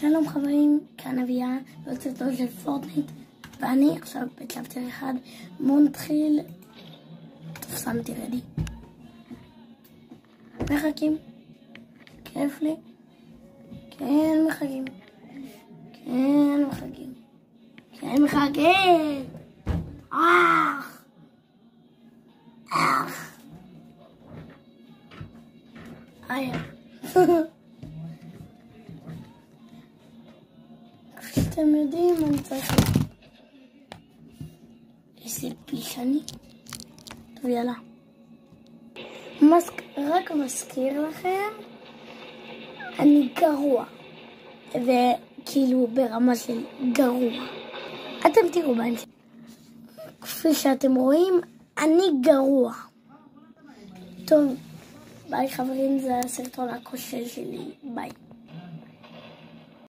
שלום חברים, כאן אביה, יוצאתו של פורטנייט, ואני עכשיו בצ'פטר 1, בואו נתחיל. שמתי רדי. מחכים? כיף לי? כן מחכים. כן מחכים. כן מחכים. כפי שאתם יודעים, אני צריך איזה פישני. טוב, יאללה. רק מזכיר לכם, אני גרוע. וכאילו ברמה של גרוע. אתם תראו בהמשך. כפי שאתם רואים, אני גרוע. טוב, ביי חברים, זה הסרטון הכושל שלי. ביי.